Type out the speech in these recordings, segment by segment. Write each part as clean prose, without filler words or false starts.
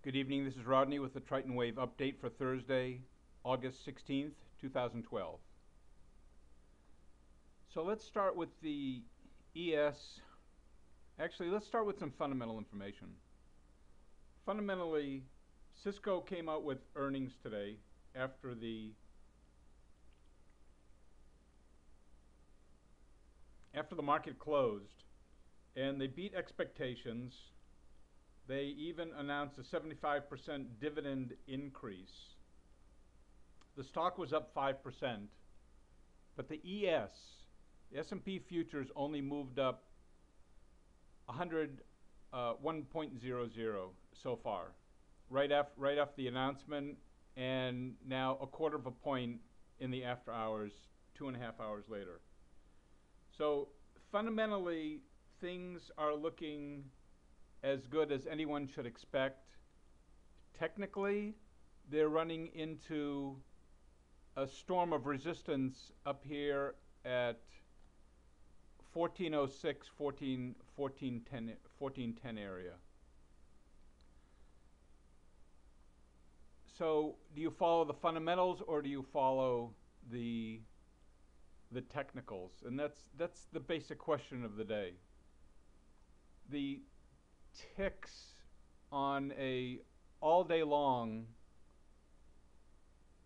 Good evening, this is Rodney with the Triton Wave update for Thursday, August 16th, 2012. So let's start with the ES. Actually, let's start with some fundamental information. Fundamentally, Cisco came out with earnings today after the market closed, and they beat expectations. They even announced a 75% dividend increase. The stock was up 5%, but the S&P futures only moved up 1.00 so far, right off the announcement, and now a quarter of a point in the after hours, 2.5 hours later. So fundamentally, things are looking as good as anyone should expect. Technically, they're running into a storm of resistance up here at 1406, 1410 area. So do you follow the fundamentals or do you follow the technicals? And that's the basic question of the day. The ticks on a all day long,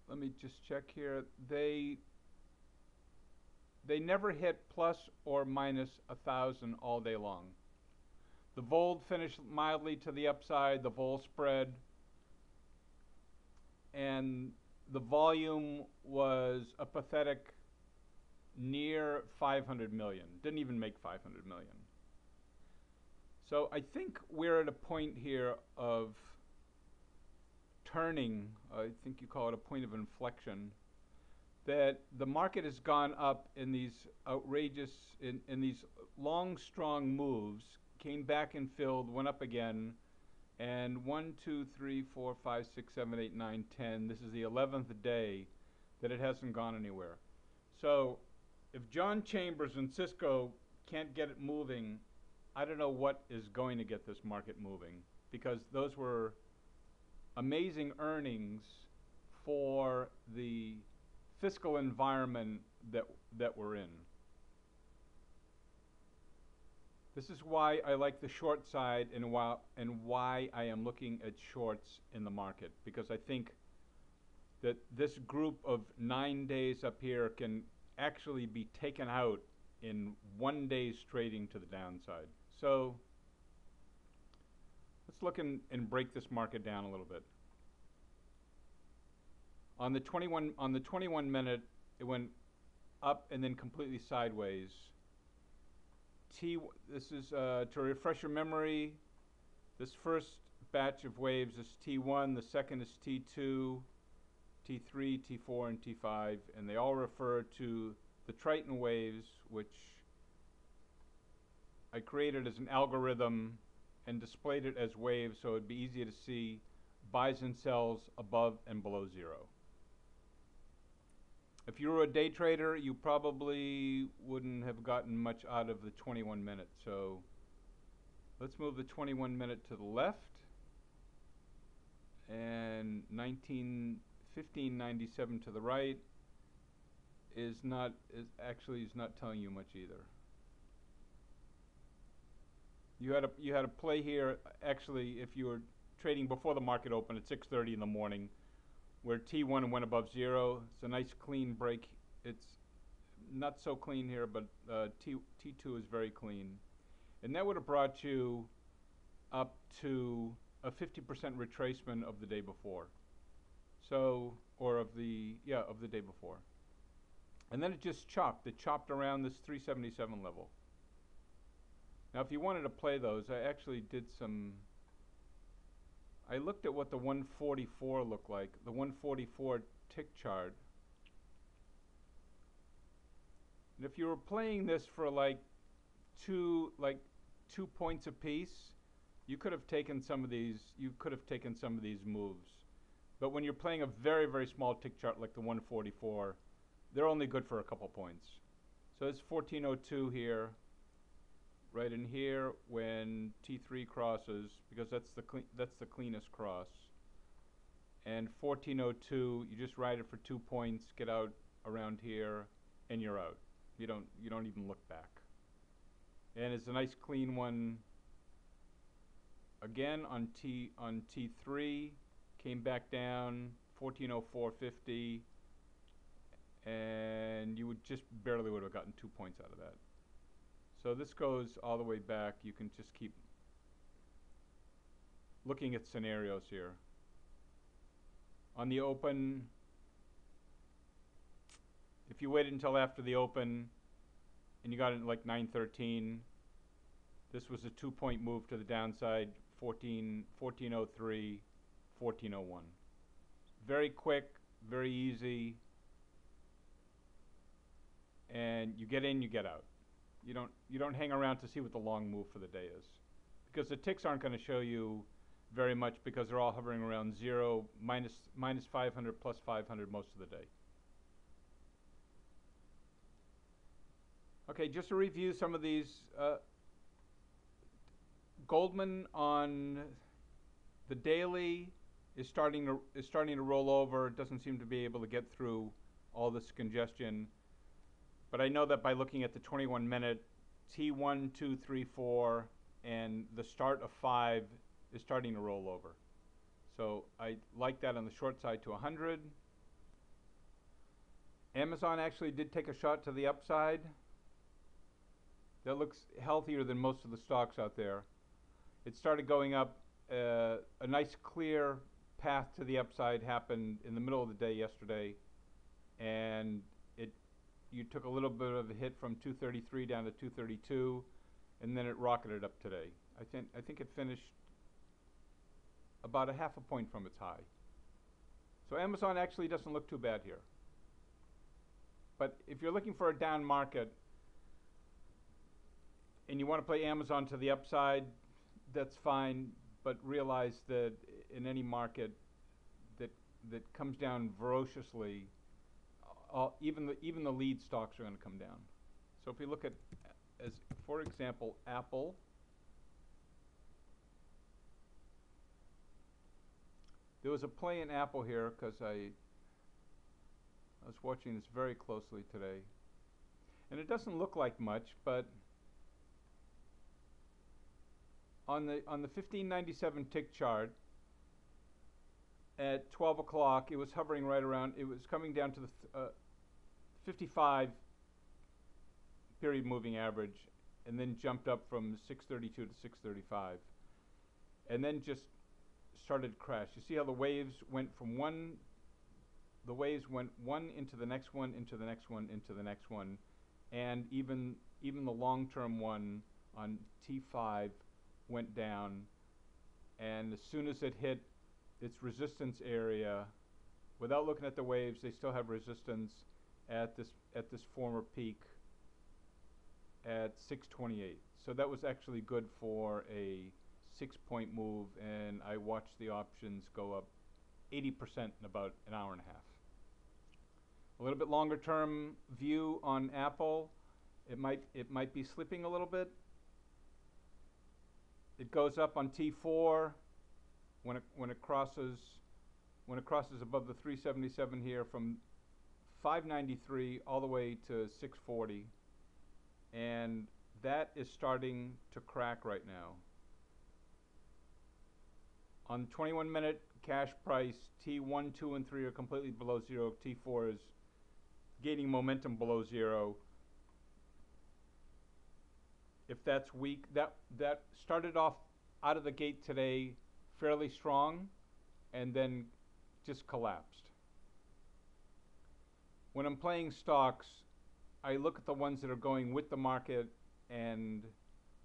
let me just check here, they never hit plus or minus 1,000 all day long. The vol finished mildly to the upside, the vol spread, and the volume was a pathetic near 500 million. Didn't even make 500 million. So I think we're at a point here of turning, I think you call it a point of inflection, that the market has gone up in these outrageous, in these long, strong moves, came back and filled, went up again, and 1, 2, 3, 4, 5, 6, 7, 8, 9, 10, this is the 11th day that it hasn't gone anywhere. So if John Chambers and Cisco can't get it moving, I don't know what is going to get this market moving, because those were amazing earnings for the fiscal environment that we're in. This is why I like the short side and why I am looking at shorts in the market, because I think that this group of 9 days up here can actually be taken out in 1 day's trading to the downside. So let's look and break this market down a little bit. On the 21 minute, it went up and then completely sideways. This is to refresh your memory. This first batch of waves is T1. The second is T2, T3, T4, and T5, and they all refer to the Triton waves, which I created as an algorithm and displayed it as waves so it'd be easy to see buys and sells above and below zero. If you were a day trader, you probably wouldn't have gotten much out of the 21 minute. So let's move the 21 minute to the left, and 1597 to the right is not telling you much either. You had a play here. Actually, if you were trading before the market opened at 6:30 in the morning, where T1 went above zero, it's a nice clean break. It's not so clean here, but T2 is very clean, and that would have brought you up to a 50% retracement of the day before. So, or of the day before, and then it just chopped. It chopped around this 377 level. Now, if you wanted to play those, I actually did some. I looked at what the 144 looked like, the 144 tick chart. And if you were playing this for like 2 points apiece, you could have taken some of these. You could have taken some of these moves. But when you're playing a very, very small tick chart like the 144, they're only good for a couple points. So it's 1402 here. right in here when T3 crosses, because that's the cleanest cross. And 1402, you just ride it for 2 points, get out around here, and you're out. You don't even look back. And it's a nice clean one. Again on T3, came back down 1404.50, and you would just barely would have gotten 2 points out of that. So this goes all the way back. You can just keep looking at scenarios here. On the open, if you waited until after the open and you got it at like 9:13, this was a 2-point move to the downside, 1403, 1401. Very quick, very easy, and you get in, you get out. You don't hang around to see what the long move for the day is, because the ticks aren't going to show you very much, because they're all hovering around 0, minus 500, plus 500 most of the day. Okay, just to review some of these. Goldman on the daily is starting to roll over. It doesn't seem to be able to get through all this congestion. But I know that by looking at the 21-minute, T1, 2, 3, 4, and the start of 5 is starting to roll over. So I like that on the short side to 100. Amazon actually did take a shot to the upside. That looks healthier than most of the stocks out there. It started going up. A nice clear path to the upside happened in the middle of the day yesterday, and you took a little bit of a hit from 233 down to 232, and then it rocketed up today. I think it finished about a half a point from its high. So Amazon actually doesn't look too bad here. But if you're looking for a down market and you want to play Amazon to the upside, that's fine, but realize that in any market that comes down ferociously, even the lead stocks are going to come down. So if we look at, as for example, Apple. There was a play in Apple here because I was watching this very closely today. And it doesn't look like much, but on the 1597 tick chart at 12 o'clock, it was hovering right around, it was coming down to the 55 period moving average, and then jumped up from 632 to 635, and then just started to crash. You see how the waves went from one into the next one, into the next one, into the next one, and even the long-term one on T5 went down, and as soon as it hit its resistance area, without looking at the waves, they still have resistance at this former peak at 628. So that was actually good for a 6-point move, and I watched the options go up 80% in about an hour and a half. A little bit longer term view on Apple, it might be slipping a little bit. It goes up on T4 when it crosses above the 377 here from 593 all the way to 640, and that is starting to crack right now. On 21-minute cash price, T1, 2, and 3 are completely below 0. T4 is gaining momentum below 0. If that's weak, that started off out of the gate today fairly strong and then just collapsed. When I'm playing stocks, I look at the ones that are going with the market and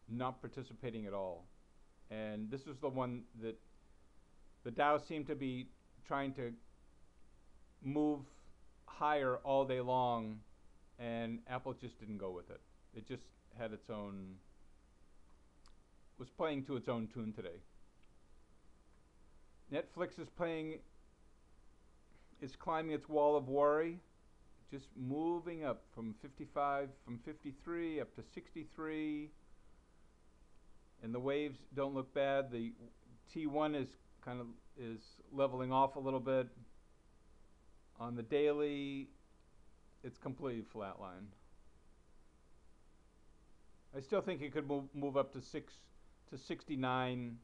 not participating at all. And this is the one that the Dow seemed to be trying to move higher all day long, and Apple just didn't go with it. It just had its own, was playing to its own tune today. Netflix is climbing its wall of worry, just moving up from 55, from 53 up to 63. and the waves don't look bad. The T1 is leveling off a little bit. On the daily, it's completely flatline. I still think it could move up to 69,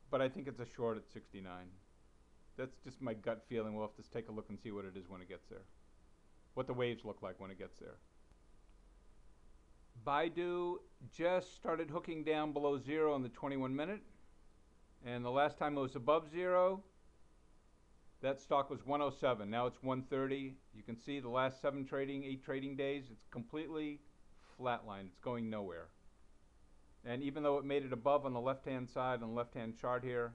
but I think it's a short at 69. That's just my gut feeling. We'll have to take a look and see what it is when it gets there. What the waves look like when it gets there. Baidu just started hooking down below zero on the 21 minute. And the last time it was above zero, that stock was 107. Now it's 130. You can see the last 8 trading days, it's completely flatline. It's going nowhere. And even though it made it above on the left-hand side, on the left-hand chart here,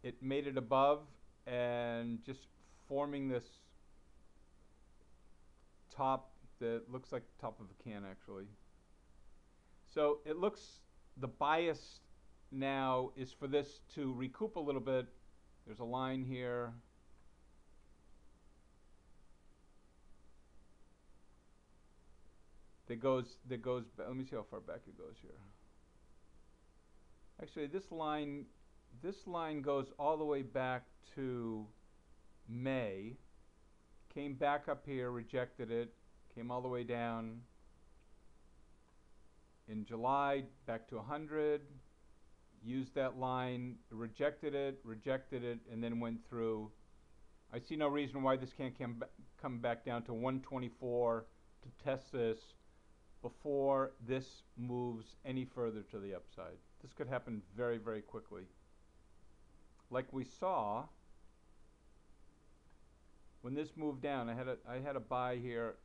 it made it above and just forming this top that looks like the top of a can, actually. So it looks, the bias now is for this to recoup a little bit. There's a line here. That goes, let me see how far back it goes here. Actually, this line goes all the way back to May. Came back up here, rejected it, came all the way down. In July, back to 100, used that line, rejected it, and then went through. I see no reason why this can't come back down to 124 to test this before this moves any further to the upside. This could happen very, very quickly. Like we saw when this moved down, I had a buy here.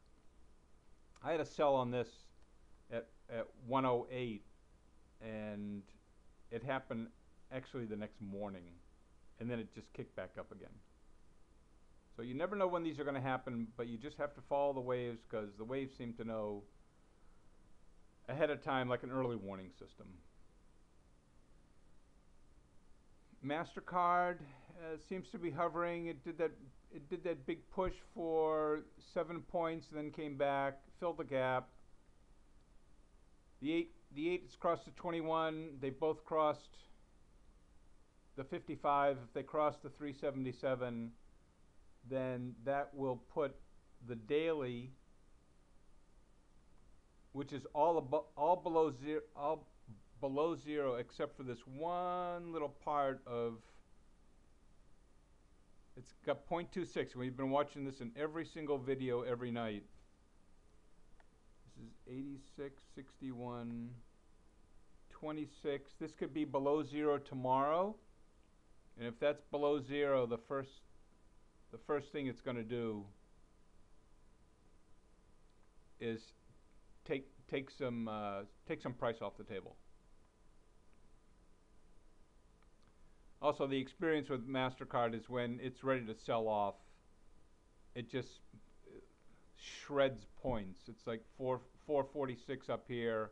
I had a sell on this at 108, and it happened actually the next morning, and then it just kicked back up again. So you never know when these are going to happen, but you just have to follow the waves, because the waves seem to know ahead of time, like an early warning system. MasterCard seems to be hovering. It did that big push for 7 points, then came back, filled the gap. The 8 has crossed the 21. They both crossed the 55. If they cross the 377, then that will put the daily, which is all below zero, except for this one little part of, it's got 0.26. We've been watching this in every single video every night. This is 86, 61, 26. This could be below zero tomorrow, and if that's below zero, the first thing it's going to do is take some price off the table. Also, the experience with MasterCard is when it's ready to sell off, it just shreds points. It's like 446 up here.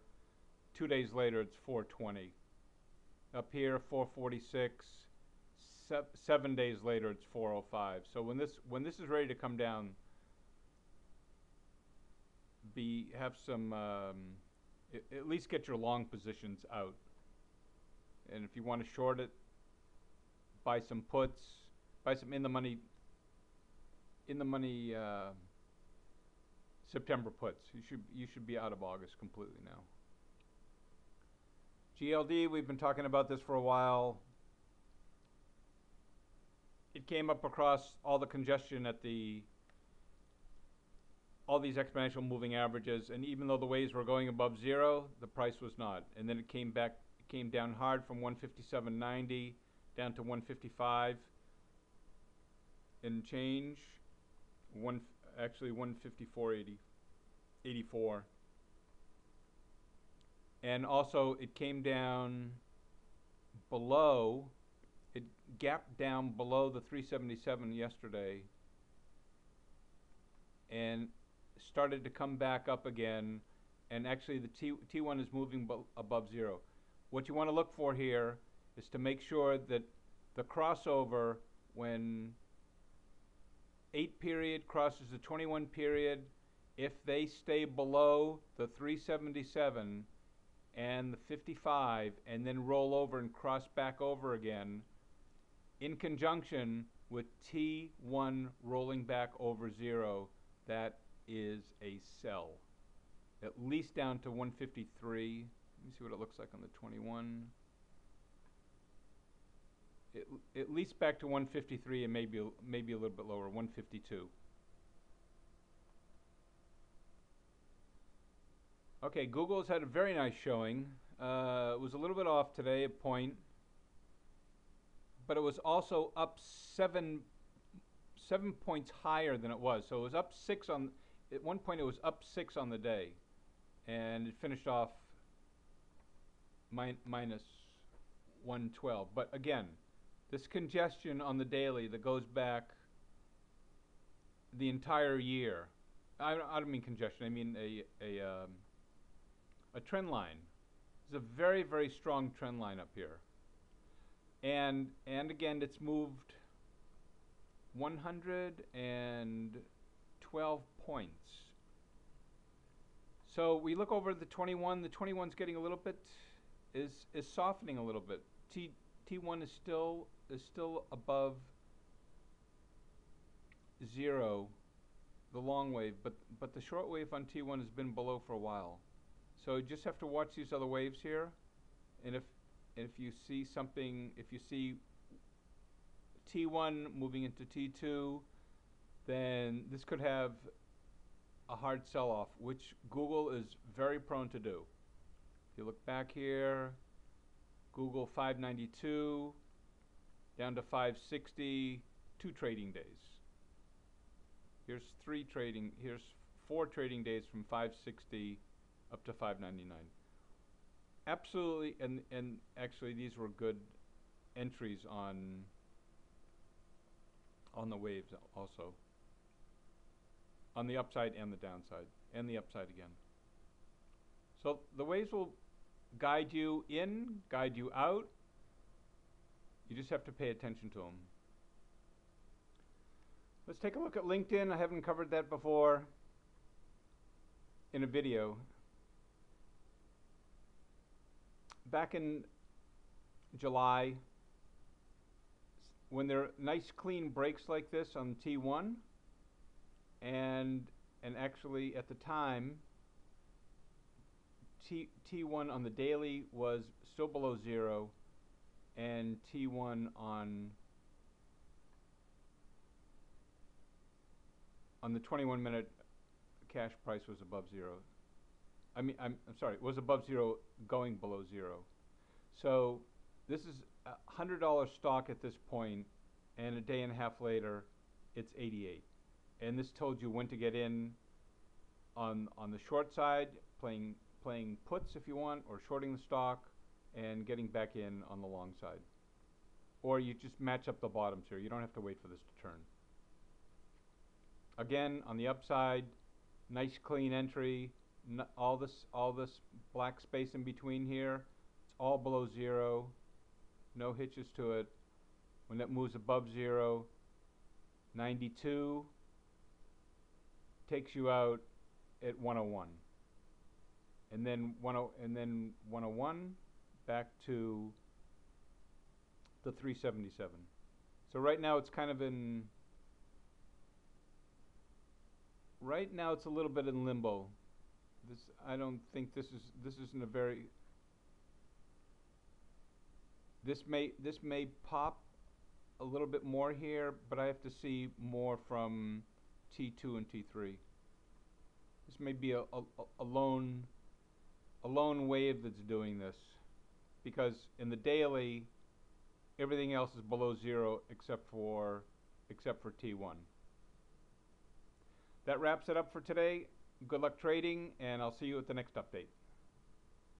2 days later, it's 420. Up here, 446. 7 days later, it's 405. So when this is ready to come down, have some at least get your long positions out. And if you want to short it, buy some puts, buy some in the money September puts. You should be out of August completely now. GLD, we've been talking about this for a while. It came up across all the congestion at all these exponential moving averages, and even though the waves were going above zero, the price was not. And then it came down hard from 157.90 down to 155 and change. Actually 154.84. And also it came down below, it gapped down below the 377 yesterday and started to come back up again, and actually the T1 is moving above zero. What you want to look for here is to make sure that the crossover, when 8 period crosses the 21 period, if they stay below the 377 and the 55 and then roll over and cross back over again in conjunction with T1 rolling back over 0, that is a sell. At least down to 153. Let me see what it looks like on the 21. At least back to 153 and maybe a little bit lower, 152. Okay, Google's had a very nice showing. It was a little bit off today, a point, but it was also up 7 points higher than it was. So it was up 6 on, at one point it was up 6 on the day, and it finished off minus 112. But again, this congestion on the daily that goes back the entire year. I don't mean congestion. I mean a trend line. There's a very, very strong trend line up here. And again, it's moved 112 points. So we look over the 21. The 21's getting a little bit, is softening a little bit. T1 is still above 0, the long wave, but the short wave on T1 has been below for a while. So you just have to watch these other waves here, and if you see something, if you see T1 moving into T2, then this could have a hard sell-off, which Google is very prone to do. If you look back here, Google 592 down to 560, 2 trading days. Here's 4 trading days from 560 up to 599. Absolutely, and actually these were good entries on the waves also. On the upside and the downside, and the upside again. So the waves will guide you in, guide you out. You just have to pay attention to them. Let's take a look at LinkedIn. I haven't covered that before in a video. Back in July, when there are nice clean breaks like this on T1, and actually at the time, T1 on the daily was still below 0, and T1 on the 21-minute cash price was above 0. I'm sorry, it was above 0 going below 0. So this is a $100 stock at this point, and a day and a half later, it's 88. And this told you when to get in on the short side, playing puts if you want, or shorting the stock, and getting back in on the long side. Or you just match up the bottoms here. You don't have to wait for this to turn. Again, on the upside, nice clean entry. All this black space in between here, it's all below 0. No hitches to it. When it moves above 0, 92 takes you out at 101. And then 101 back to the 377. So right now it's kind of in, right now it's a little bit in limbo. I don't think this isn't a very, this may pop a little bit more here, but I have to see more from T2 and T3. This may be a lone wave that's doing this, because in the daily, everything else is below 0 except for T1. That wraps it up for today. Good luck trading, and I'll see you at the next update.